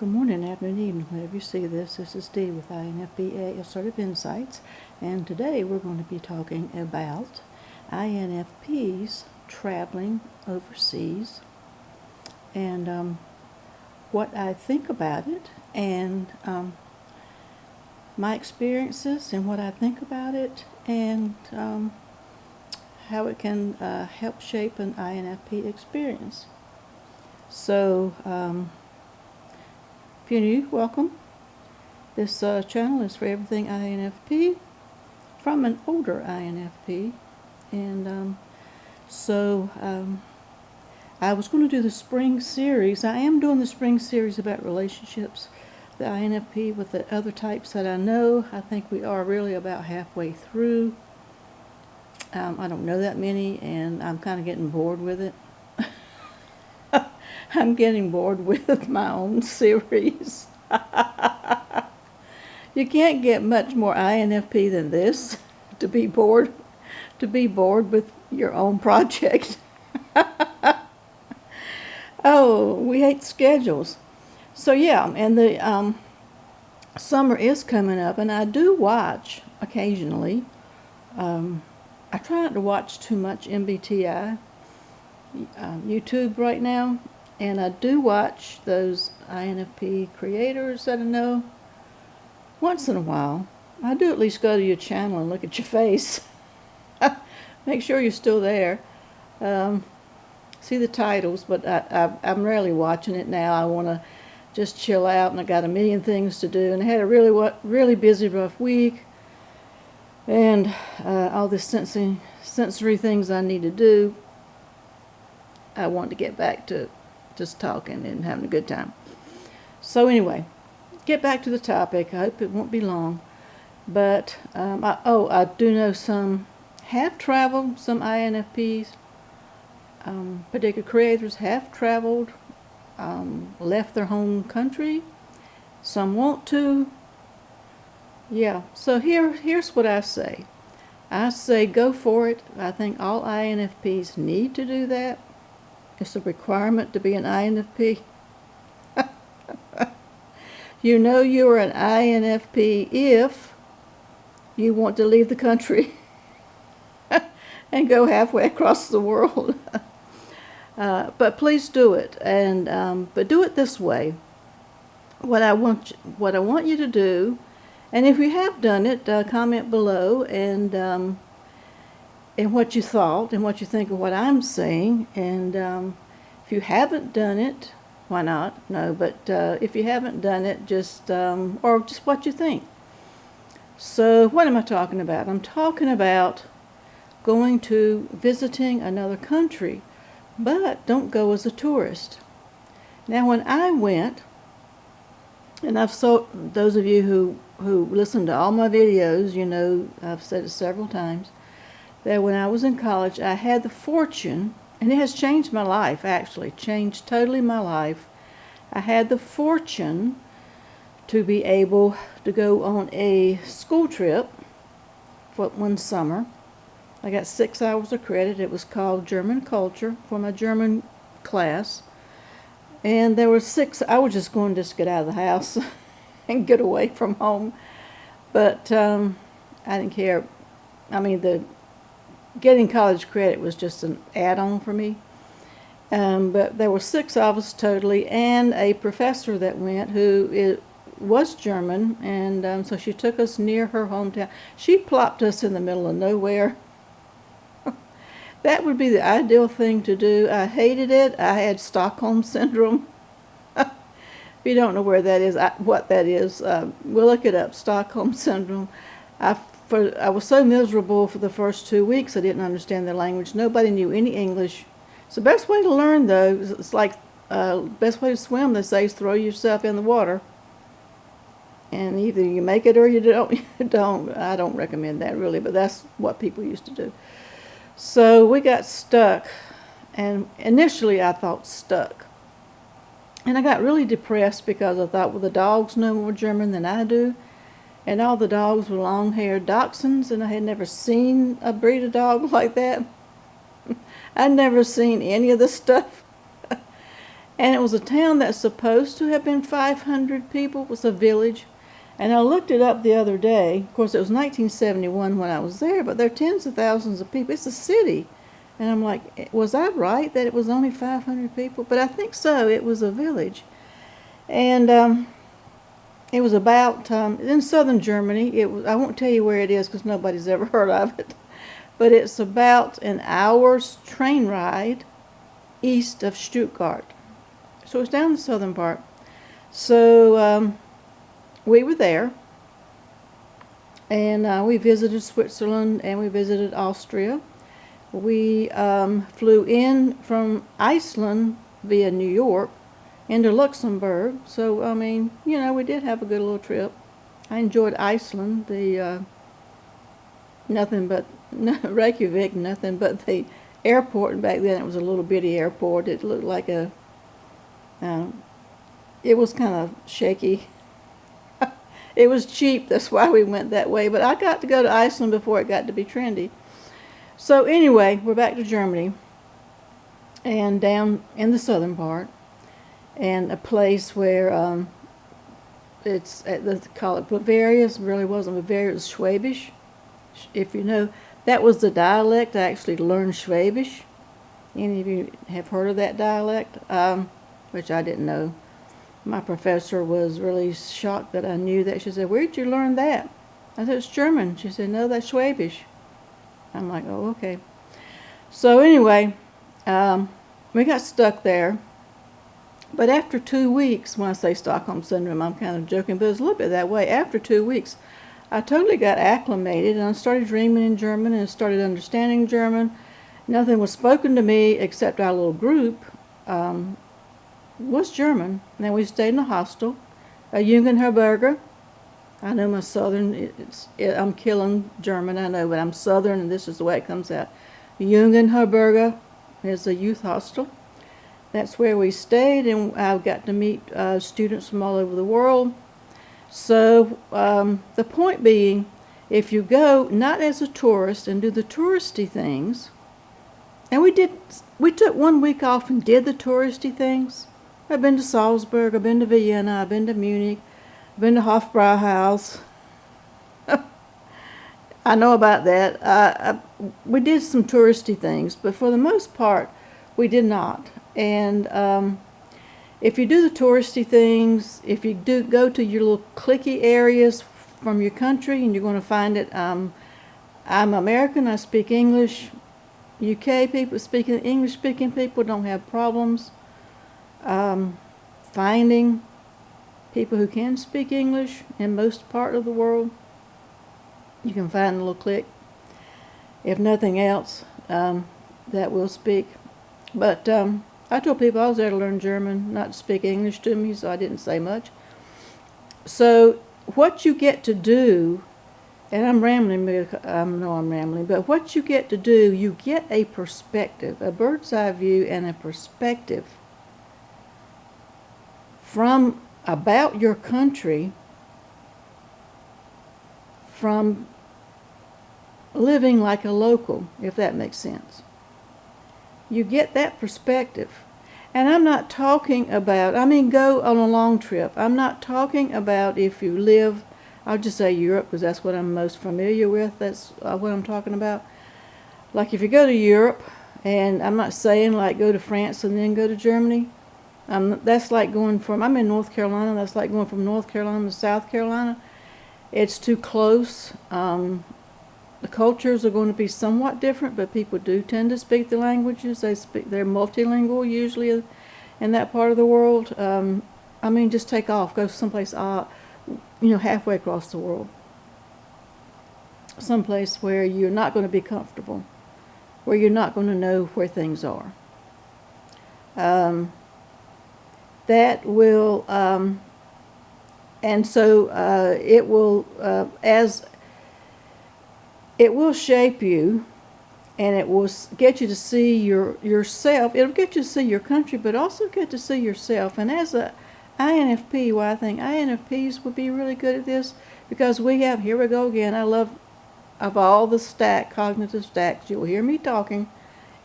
Good morning, afternoon, evening, whenever you see this. This is Dee with INFP-A Assertive Insights, and today we're going to be talking about INFPs traveling overseas and what I think about it, and my experiences and what I think about it, and how it can help shape an INFP experience. So, if you're new, welcome. This channel is for everything INFP from an older INFP. And I was going to do the spring series. I am doing the spring series about relationships, the INFP with the other types that I know. I think we are really about halfway through. I don't know that many, and I'm kind of getting bored with it. I'm getting bored with my own series. You can't get much more INFP than this to be bored with your own project. Oh, we hate schedules. So yeah, and the summer is coming up, and I do watch occasionally. I try not to watch too much MBTI YouTube right now. And I do watch those INFP creators that I know once in a while. I do at least go to your channel and look at your face. Make sure you're still there. See the titles, but I'm rarely watching it now. I want to just chill out, and I got a million things to do. And I had a really busy, rough week. And all the sensory things I need to do. I want to get back to just talking and having a good time. So anyway, get back to the topic. I hope it won't be long. But I do know some have traveled, some INFPs, particular creators have traveled, left their home country. Some want to. Yeah, so here's what I say. I say go for it. I think all INFPs need to do that. It's a requirement to be an INFP. You know you're an INFP if you want to leave the country and go halfway across the world. But please do it, and but do it this way. What I want you to do, and if you have done it, comment below and what you thought and what you think of what I'm saying. And if you haven't done it, why not? No, but if you haven't done it, just or just what you think. So what am I talking about? I'm talking about visiting another country, but don't go as a tourist. Now, when I went, and those of you who listen to all my videos, you know I've said it several times, that when I was in college, I had the fortune, and it has changed my life, actually, changed totally my life. I had the fortune to be able to go on a school trip for one summer. I got 6 hours of credit. It was called German Culture for my German class. And there were 6, I was just going to get out of the house and get away from home. But I didn't care. I mean, getting college credit was just an add-on for me. But there were 6 of us totally, and a professor that went who was German, and so she took us near her hometown. She plopped us in the middle of nowhere. That would be the ideal thing to do. I hated it. I had Stockholm Syndrome. If you don't know where that is, what that is, we'll look it up, Stockholm Syndrome. I was so miserable for the first 2 weeks. I didn't understand the language. Nobody knew any English. It's the best way to learn, though. It's like best way to swim, they say, is throw yourself in the water. And either you make it or you don't. I don't recommend that, really, but that's what people used to do. So we got stuck, and initially I thought stuck. And I got really depressed because I thought, well, the dogs know more German than I do. And all the dogs were long-haired dachshunds, and I had never seen a breed of dog like that. I'd never seen any of this stuff. And it was a town that's supposed to have been 500 people. It was a village. And I looked it up the other day. Of course, it was 1971 when I was there, but there are tens of thousands of people. It's a city. And I'm like, was I right that it was only 500 people? But I think so. It was a village. And it was about in southern Germany. I won't tell you where it is because nobody's ever heard of it. But it's about an hour's train ride east of Stuttgart. So it's down the southern part. So we were there, and we visited Switzerland, and we visited Austria. We flew in from Iceland via New York into Luxembourg. So, I mean, you know, we did have a good little trip. I enjoyed Iceland. Nothing but Reykjavik, nothing but the airport. And back then it was a little bitty airport. It looked like it was kind of shaky. It was cheap, that's why we went that way. But I got to go to Iceland before it got to be trendy. So anyway, we're back to Germany, and down in the southern part, and a place where it's they call it Bavaria. It really wasn't Bavaria, it was Schwäbisch. If you know, that was the dialect. I actually learned Schwäbisch. Any of you have heard of that dialect? Which I didn't know. My professor was really shocked that I knew that. She said, "Where did you learn that?" I said, "It's German." She said, "No, that's Schwäbisch." I'm like, "Oh, okay." So anyway, we got stuck there. But after 2 weeks, when I say Stockholm Syndrome, I'm kind of joking, but it was a little bit that way. After 2 weeks, I totally got acclimated, and I started dreaming in German and started understanding German. Nothing was spoken to me except our little group was German. And then we stayed in a hostel, a Jugendherberge. I know my southern, I'm killing German, I know, but I'm southern, and this is the way it comes out. Jugendherberge is a youth hostel. That's where we stayed, and I got to meet students from all over the world. So the point being, if you go not as a tourist and do the touristy things, and we took 1 week off and did the touristy things. I've been to Salzburg, I've been to Vienna, I've been to Munich, I've been to Hofbrauhaus. I know about that. We did some touristy things, but for the most part, we did not. And if you do the touristy things, if you do go to your little cliquey areas from your country, and you're going to find it, I'm American, I speak English. UK people speaking English-speaking people don't have problems finding people who can speak English in most part of the world. You can find a little clique, if nothing else, that will speak. But I told people I was there to learn German, not to speak English to me, so I didn't say much. So what you get to do, and I'm rambling, but what you get to do, you get a perspective, a bird's eye view and a perspective from about your country, from living like a local, if that makes sense. You get that perspective. And I'm not talking about, go on a long trip. I'm not talking about if you live, I'll just say Europe because that's what I'm most familiar with. That's what I'm talking about. Like if you go to Europe, and I'm not saying like go to France and then go to Germany. That's like going from, I'm in North Carolina, that's like going from North Carolina to South Carolina. It's too close. The cultures are going to be somewhat different, but people do tend to speak the languages. They're multilingual usually in that part of the world. Just take off, go someplace, halfway across the world. Someplace where you're not going to be comfortable, where you're not going to know where things are. That will, and so it will, it will shape you, and it will get you to see yourself. It'll get you to see your country, but also get to see yourself. And as a INFP, I think INFPs would be really good at this because here we go again, I love, of all the cognitive stacks, you'll hear me talking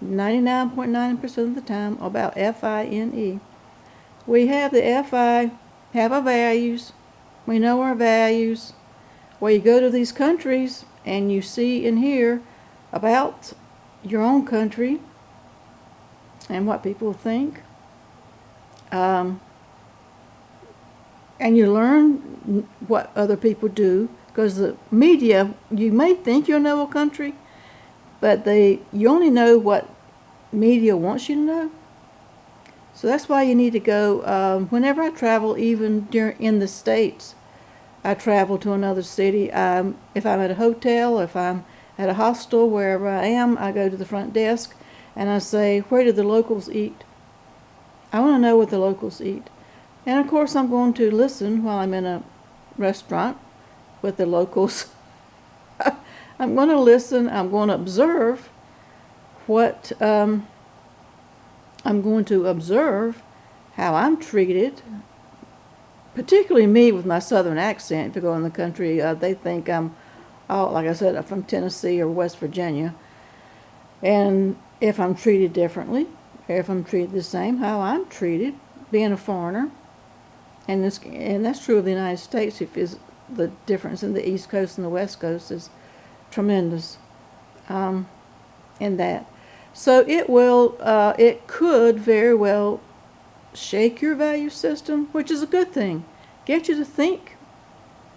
99.9% of the time about FINE. We have the FI, have our values. We know our values. Well, you go to these countries and you see and hear about your own country and what people think. And you learn what other people do, because the media, you may think you know a country, but you only know what media wants you to know. So that's why you need to go, whenever I travel, even in the States, I travel to another city. If I'm at a hotel, if I'm at a hostel, wherever I am, I go to the front desk and I say, where do the locals eat? I want to know what the locals eat. And of course I'm going to listen while I'm in a restaurant with the locals. I'm going to listen, I'm going to observe what, I'm going to observe how I'm treated, particularly me with my southern accent. If you go in the country, they think I'm, like I said, I'm from Tennessee or West Virginia. And if I'm treated differently, or if I'm treated the same, how I'm treated, being a foreigner. And that's true of the United States. The difference in the East Coast and the West Coast is tremendous in that. So it could very well shake your value system, which is a good thing. Get you to think,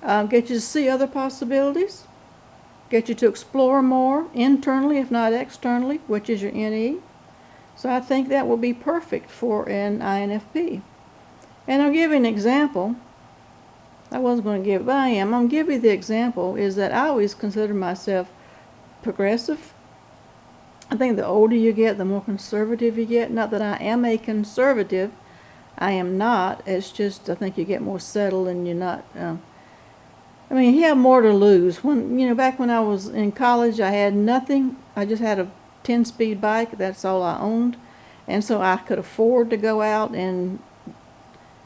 get you to see other possibilities, get you to explore more internally, if not externally, which is your NE. So I think that will be perfect for an INFP. And I'll give you an example. I wasn't going to give it, but I am. I'm going to give you the example is that I always consider myself progressive. I think the older you get, the more conservative you get. Not that I am a conservative. I am not. It's just I think you get more settled and you're not. I mean, you have more to lose. Back when I was in college, I had nothing. I just had a 10-speed bike. That's all I owned. And so I could afford to go out and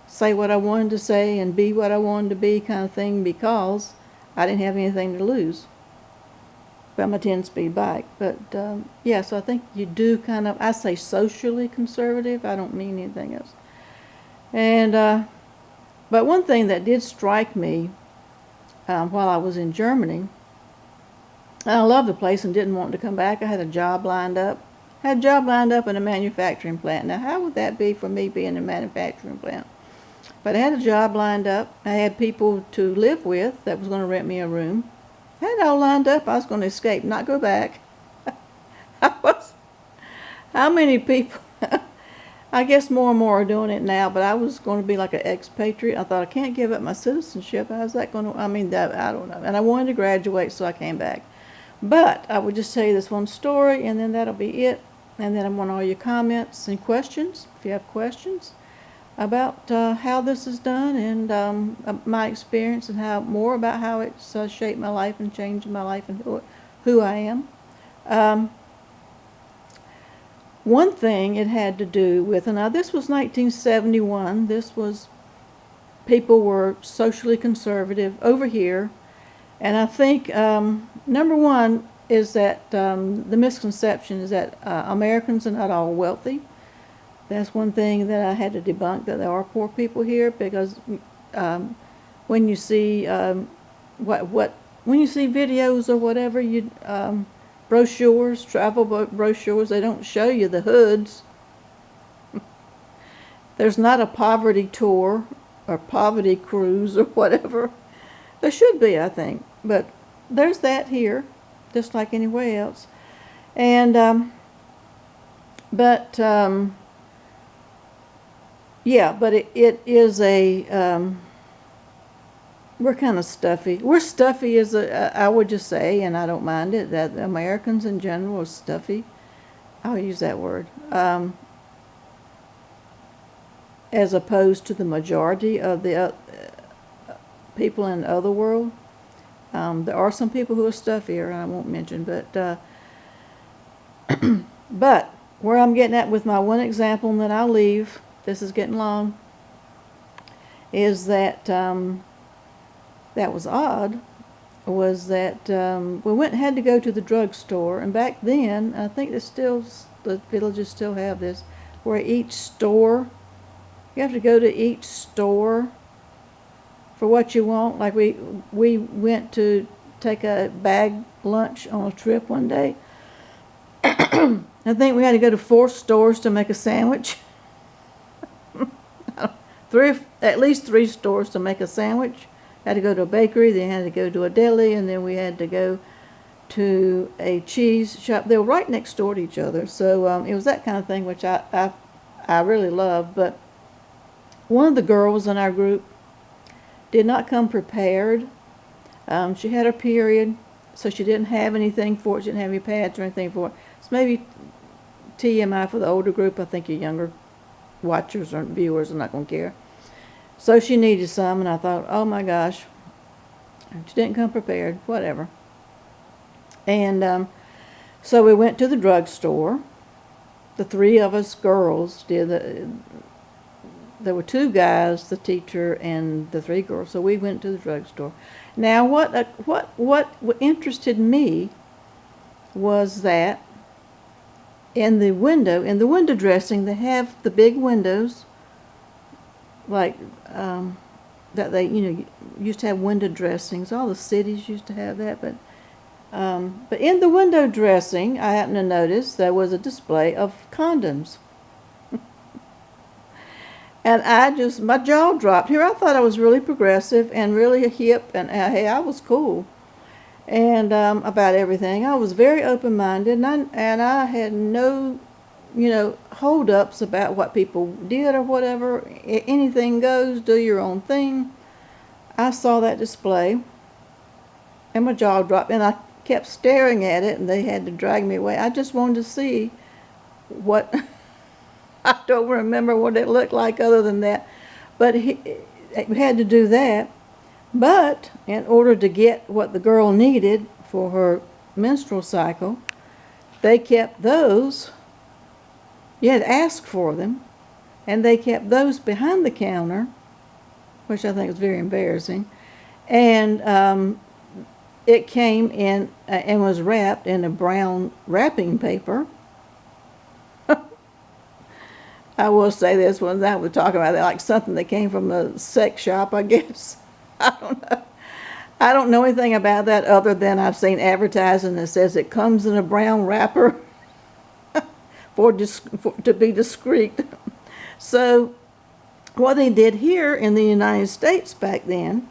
say what I wanted to say and be what I wanted to be, kind of thing, because I didn't have anything to lose by my 10-speed bike. But yeah, so I think you do kind of, I say socially conservative. I don't mean anything else. And but one thing that did strike me while I was in Germany, I loved the place and didn't want to come back. I had a job lined up. In a manufacturing plant. Now, how would that be for me being in a manufacturing plant? But I had a job lined up. I had people to live with that was going to rent me a room. I had it all lined up. I was going to escape, not go back. How many people? I guess more and more are doing it now, but I was going to be like an expatriate. I thought, I can't give up my citizenship. How's that going to, I don't know. And I wanted to graduate, so I came back. But I would just tell you this one story, and then that'll be it. And then I want all your comments and questions, if you have questions, about how this is done and my experience and more about how it's shaped my life and changed my life and who I am. One thing it had to do with, and now this was 1971, people were socially conservative over here, and I think number one is that the misconception is that Americans are not all wealthy. That's one thing that I had to debunk, that there are poor people here, because when you see when you see videos or whatever, brochures, travel brochures, they don't show you the hoods. There's not a poverty tour or poverty cruise or whatever. There should be, I think, but there's that here, just like anywhere else. And yeah, but it is we're kind of stuffy. We're stuffy I would just say, and I don't mind it, that Americans in general are stuffy. I'll use that word. As opposed to the majority of the people in the other world. There are some people who are stuffier, and I won't mention, but but where I'm getting at with my one example, and then I'll leave, this is getting long, is that that was odd, was that we had to go to the drugstore, and back then, I think the villages still have this, where each store You have to go to each store for what you want. Like we went to take a bag lunch on a trip one day. I think we had to go to 4 stores to make a sandwich. At least 3 stores to make a sandwich. Had to go to a bakery, then had to go to a deli, and then we had to go to a cheese shop. They were right next door to each other, so it was that kind of thing, which I really loved. But one of the girls in our group did not come prepared. She had her period, so she didn't have anything for it. She didn't have any pads or anything for it. It's maybe TMI for the older group. I think your younger watchers or viewers are not going to care. So she needed some, and I thought, oh my gosh, she didn't come prepared, whatever. And so we went to the drugstore. The 3 of us girls did. There were 2 guys, the teacher, and the 3 girls. So we went to the drugstore. Now, what interested me was that in the window dressing, they have the big windows, like that they used to have window dressings. All the cities used to have that, but in the window dressing, I happened to notice there was a display of condoms. And my jaw dropped. Here I thought I was really progressive and really hip, and hey, I was cool. And about everything. I was very open-minded, and I had no, hold-ups about what people did or whatever. Anything goes, do your own thing. I saw that display, and my jaw dropped, and I kept staring at it, and they had to drag me away. I just wanted to see what... I don't remember what it looked like other than that. But we had to do that. But in order to get what the girl needed for her menstrual cycle, they kept those. You had to ask for them. And they kept those behind the counter, which I think was very embarrassing. And it came in and was wrapped in a brown wrapping paper. I will say this one, I was talking about that like something that came from a sex shop, I guess. I don't know. I don't know anything about that other than I've seen advertising that says it comes in a brown wrapper to be discreet. So what they did here in the United States back then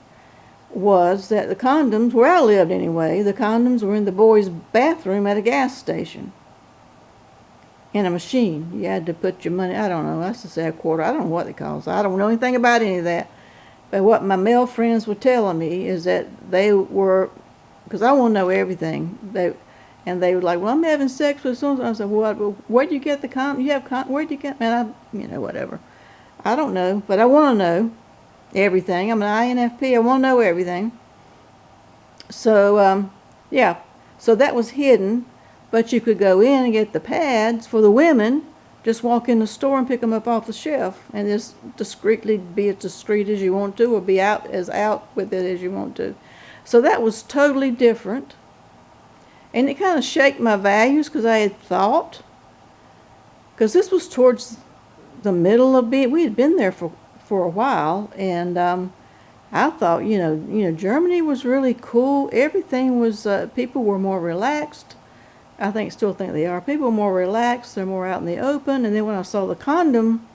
was that the condoms, where I lived anyway, the condoms were in the boys' bathroom at a gas station. In a machine. You had to put your money, I don't know, let's just say a quarter. I don't know what it costs. I don't know anything about any of that. But what my male friends were telling me is that they were, because I want to know everything. They were like, well, I'm having sex with someone. I said, well, where do you get the condom? Where do you get, man, whatever. I don't know, but I want to know everything. I'm an INFP. I want to know everything. So, yeah. So that was hidden. But you could go in and get the pads for the women, just walk in the store and pick them up off the shelf, and just discreetly be as discreet as you want to, or be out with it as you want to. So that was totally different. And it kind of shaked my values, because I had thought, because this was towards the middle of we had been there for a while, and I thought, Germany was really cool. Everything was, people were more relaxed. I still think they are. People are more relaxed. They're more out in the open. And then when I saw the condom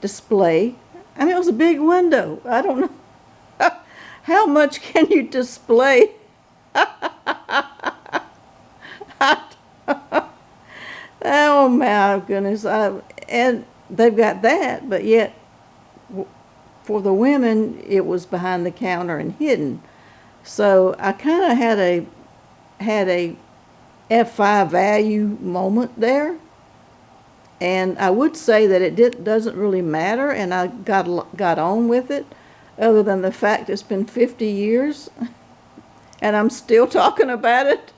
display, it was a big window. I don't know. How much can you display? Oh, my goodness. And they've got that, but yet for the women, it was behind the counter and hidden. So I kind of had a F5 value moment there, and I would say that it doesn't really matter, and I got on with it, other than the fact it's been 50 years, and I'm still talking about it.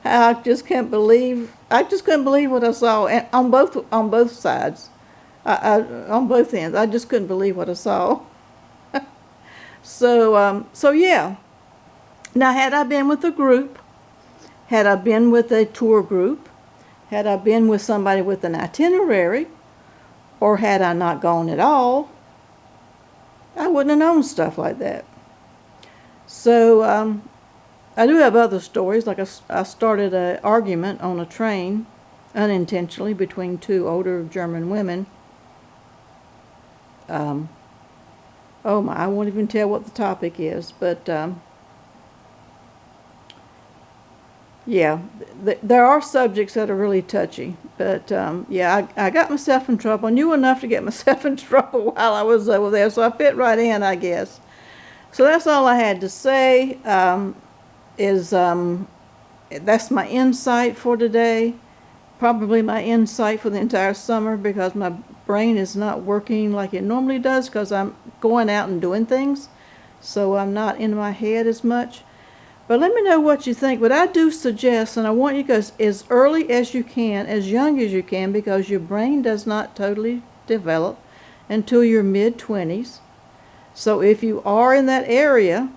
I just couldn't believe what I saw, and on both sides, on both ends. I just couldn't believe what I saw. So yeah. Now, had I been with a group, had I been with a tour group, had I been with somebody with an itinerary, Or had I not gone at all, I wouldn't have known stuff like that. So I do have other stories. Like I started an argument on a train unintentionally between two older German women. Oh my, I won't even tell what the topic is, but yeah, there are subjects that are really touchy. But yeah, I got myself in trouble. I knew enough to get myself in trouble while I was over there, so I fit right in, I guess. So that's all I had to say. That's my insight for today. Probably my insight for the entire summer, because my brain is not working like it normally does because I'm going out and doing things. So I'm not in my head as much. But let me know what you think. But I do suggest, and I want you guys as early as you can, as young as you can, because your brain does not totally develop until your mid-20s. So if you are in that area,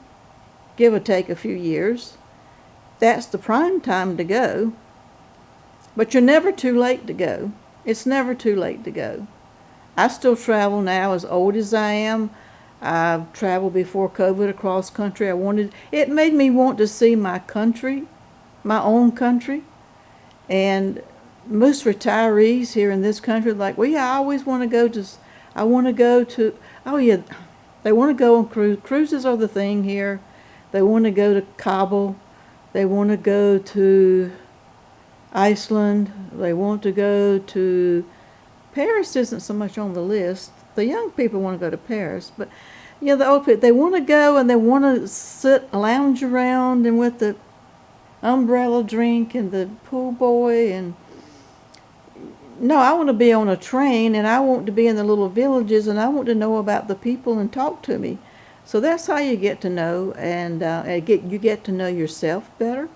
give or take a few years, that's the prime time to go. But you're never too late to go. It's never too late to go. I still travel now, as old as I am. I've traveled before COVID across country. It made me want to see my country, my own country. And most retirees here in this country are like, well, yeah, I always want to go to, oh yeah, they want to go on cruises are the thing here. They want to go to Kabul. They want to go to Iceland. They want to go to Paris. Isn't so much on the list. The young people want to go to Paris, but yeah, the old people, they want to go and they want to sit, lounge around, and with the umbrella drink and the pool boy. And no, I want to be on a train, and I want to be in the little villages, and I want to know about the people and talk to me. So that's how you get to know, and you get to know yourself better.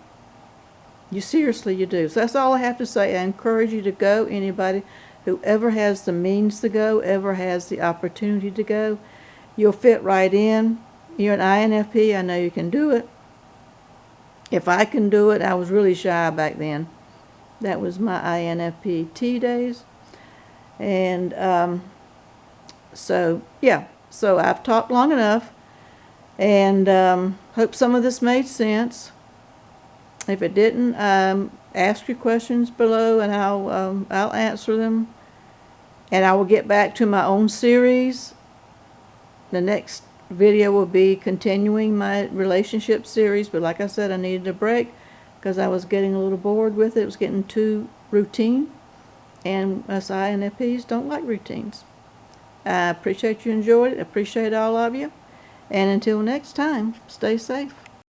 You seriously, you do. So that's all I have to say. I encourage you to go. Anybody who ever has the means to go, ever has the opportunity to go, you'll fit right in. You're an INFP. I know you can do it. If I can do it, I was really shy back then. That was my INFP-T days. And so, yeah. So I've talked long enough, and hope some of this made sense. If it didn't, ask your questions below, and I'll answer them. And I will get back to my own series. The next video will be continuing my relationship series, but like I said, I needed a break because I was getting a little bored with it. It was getting too routine, and us INFPs don't like routines. I appreciate you enjoyed it. I appreciate all of you. And until next time, stay safe.